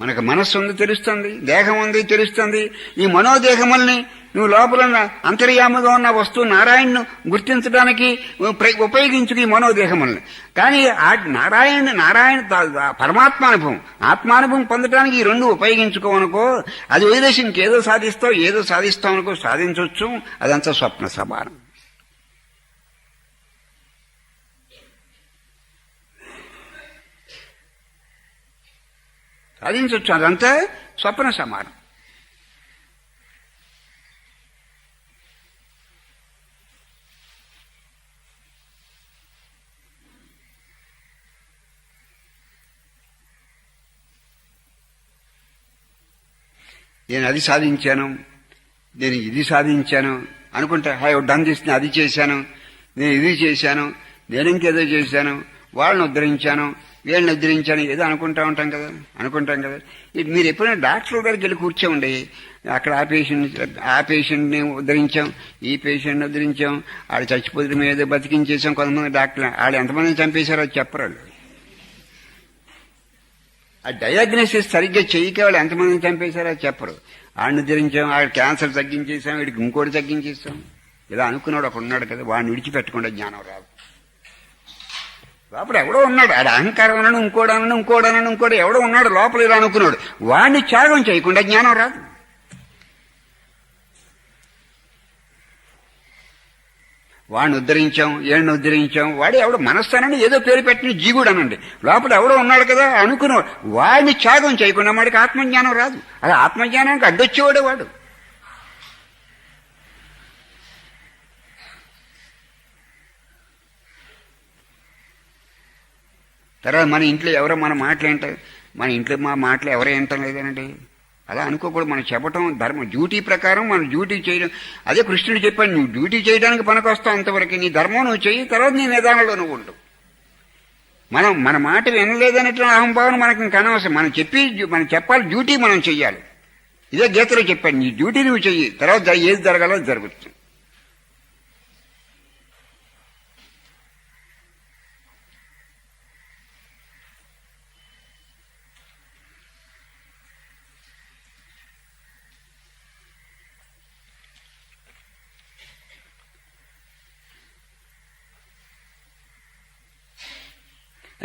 మనకు మనస్సు ఉంది తెలుస్తుంది, దేహం ఉంది తెలుస్తుంది. ఈ మనోదేహముల్ని నువ్వు లోపల అంతర్యాముగా ఉన్న వస్తువు నారాయణను గుర్తించడానికి ఉపయోగించు ఈ మనోదేహముల్ని. కానీ ఆ నారాయణ పరమాత్మానుభవం, ఆత్మానుభవం పొందడానికి ఈ రెండు ఉపయోగించుకోవనుకో, అది వదిలేసి ఇంకేదో సాధిస్తావు, ఏదో సాధిస్తావు అనుకో, సాధించవచ్చు. అదంతా స్వప్న సమానం. సాధించవచ్చు, అదంతా స్వప్న సమానం. నేను అది సాధించాను, నేను ఇది సాధించాను అనుకుంటా. డన్ చేసిన అది చేశాను, నేను ఇది చేశాను, నేను ఇంకేదో చేశాను, వాళ్ళని ఉద్ధరించాను, వీళ్ళని ఉద్ధరించాను, ఏదో అనుకుంటా ఉంటాం కదా. మీరు ఎప్పుడైనా డాక్టర్ దగ్గరికి వెళ్ళి కూర్చోండి. అక్కడ ఆ పేషెంట్ని ఉద్ధరించాం, ఈ పేషెంట్ని ఉద్ధరించాం, ఆడు చచ్చిపోతే మీద ఏదో బతికించేసాం. కొంతమంది డాక్టర్లు ఆడు ఎంతమందిని చంపేశారో చెప్పరు. ఆ డయాగ్నోసిస్ సరిగ్గా చేయక వాళ్ళు ఎంతమందిని చంపేశారో చెప్పరు. ఆడిని ఉద్ధరించాం, ఆడ క్యాన్సర్ తగ్గించేసాం, వీడికి ఇంకోటి తగ్గించేసాం. ఇలా అనుకున్నాడు ఒక ఉన్నాడు కదా, వాడిని విడిచిపెట్టకుండా జ్ఞానం రాదు. లోపల ఎవడో ఉన్నాడు, ఆడ అహంకారం అన్నాడు, ఇంకోటి ఎవడో ఉన్నాడు లోపల. ఇలా అనుకున్నాడు, వాడిని త్యాగం చేయకుండా జ్ఞానం రాదు. వాడిని ఉద్ధరించాం, ఏళ్ళని ఉద్ధరించాం, వాడు ఎవడో మనస్తానండి ఏదో పేరు పెట్టిన జీవుడు అనండి, లోపల ఎవడో ఉన్నాడు కదా అనుకున్నాడు. వాడిని త్యాగం చేయకుండా వాడికి ఆత్మజ్ఞానం రాదు. అది ఆత్మజ్ఞానానికి అడ్డొచ్చేవాడే వాడు. తర్వాత మన ఇంట్లో ఎవరో మన మాటలు ఏంటారు, మన ఇంట్లో మా మాటలు ఎవరో వింటం లేదనండి, అలా అనుకోకూడదు. మనం చెప్పటం ధర్మం, డ్యూటీ ప్రకారం మనం డ్యూటీ చేయడం. అదే కృష్ణుడు చెప్పాడు, నువ్వు డ్యూటీ చేయడానికి పనికొస్తావు అంతవరకు, నీ ధర్మం నువ్వు చెయ్యి, తర్వాత నీ నిదానంలో నువ్వు ఉండు. మన మాట వినలేదనేటువంటి అహంభావన మనకు ఇంకా అనవసరం. మనం చెప్పాలి, డ్యూటీ మనం చెయ్యాలి. ఇదే గీతలో చెప్పాడు, నీ డ్యూటీ నువ్వు చెయ్యి, తర్వాత ఏది జరగాలో జరుగుతుంది.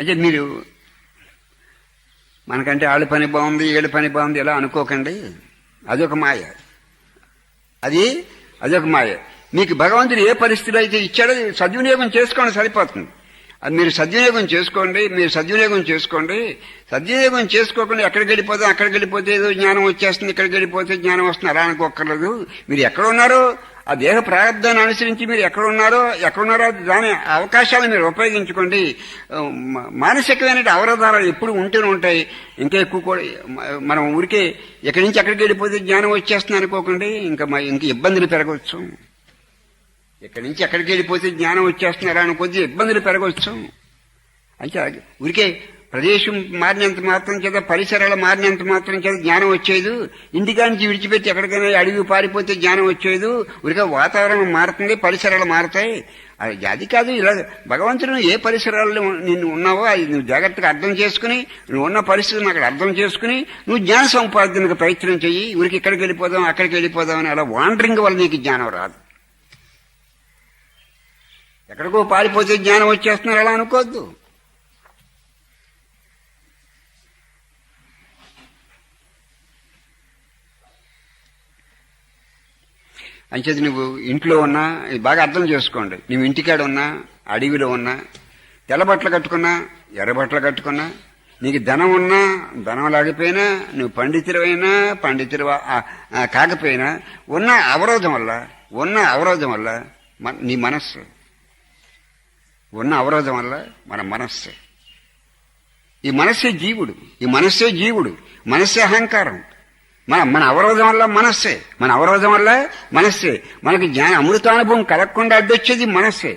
అంటే మీరు మనకంటే ఆళ్ళ పని బాగుంది, ఏళ్ళ పని బాగుంది ఎలా అనుకోకండి. అదొక మాయ, అదొక మాయ. మీకు భగవంతుడు ఏ పరిస్థితిలో అయితే ఇచ్చాడో సద్వినియోగం చేసుకోండి, సరిపోతుంది. అది మీరు సద్వినియోగం చేసుకోండి. సద్వినియోగం చేసుకోకుండా ఎక్కడికి వెళ్ళిపోతే ఏదో జ్ఞానం వచ్చేస్తుంది, ఇక్కడికి వెళ్ళిపోతే జ్ఞానం వస్తుంది అలా అనుకోక్కర్లేదు. మీరు ఎక్కడ ఉన్నారో ఆ దేహ ప్రారంధాన్ని అనుసరించి మీరు ఎక్కడున్నారో దాని అవకాశాలను మీరు ఉపయోగించుకోండి. మానసికమైన అవరోధాలు ఎప్పుడు ఉంటూనే ఉంటాయి. ఇంకా ఎక్కువ కూడా మనం ఊరికే ఎక్కడి నుంచి ఎక్కడికి వెళ్ళిపోతే జ్ఞానం వచ్చేస్తుంది అనుకోకండి. ఇంకా ఇబ్బందులు పెరగవచ్చు. ఎక్కడి నుంచి ఎక్కడికి వెళ్ళిపోతే జ్ఞానం వచ్చేస్తున్నారా అనుకోద్ది ఇబ్బందులు పెరగవచ్చు. అంటే ఊరికే ప్రదేశం మారినంత మాత్రం చేత, పరిసరాలు మారినంత మాత్రం చేత జ్ఞానం వచ్చేది. ఇంటికానికి విడిచిపెట్టి ఎక్కడికైనా అడిగి పారిపోతే జ్ఞానం వచ్చేది. ఊరికే వాతావరణం మారుతుంది, పరిసరాలు మారుతాయి. అది కాదు. ఇలా భగవంతుడు ఏ పరిసరాల్లో నిన్ను ఉన్నావో అది నువ్వు జాగ్రత్తగా అర్థం చేసుకుని, నువ్వు ఉన్న పరిస్థితిని అక్కడ అర్థం చేసుకుని నువ్వు జ్ఞాన సంపాదనకు ప్రయత్నం చెయ్యి. ఊరికి ఇక్కడికి వెళ్ళిపోదాం, అక్కడికి వెళ్ళిపోదాం అని అలా వాండరింగ్ వల్ల నీకు జ్ఞానం రాదు. ఎక్కడికో పారిపోతే జ్ఞానం వచ్చేస్తున్నారు అలా అనుకోవద్దు. అంచేది నువ్వు ఇంట్లో ఉన్నా బాగా అర్థం చేసుకోండి. నువ్వు ఇంటికాడ ఉన్నా, అడవిలో ఉన్నా, తెల్ల బట్టలు కట్టుకున్నా, ఎర్ర బట్టలు కట్టుకున్నా, నీకు ధనం ఉన్నా, ధనం లేకపోయినా, నువ్వు పండితులైనా, పండితులు కాకపోయినా, ఉన్న అవరోధం వల్ల నీ మనస్సు, ఉన్న అవరోధం వల్ల మన మనస్సు, ఈ మనస్సే జీవుడు, మనస్సే అహంకారం. మన అవరోధం వల్ల మనస్సే, మనకి జ్ఞాన అమృతానుభవం కలగకుండా అడ్డొచ్చేది మనస్సే.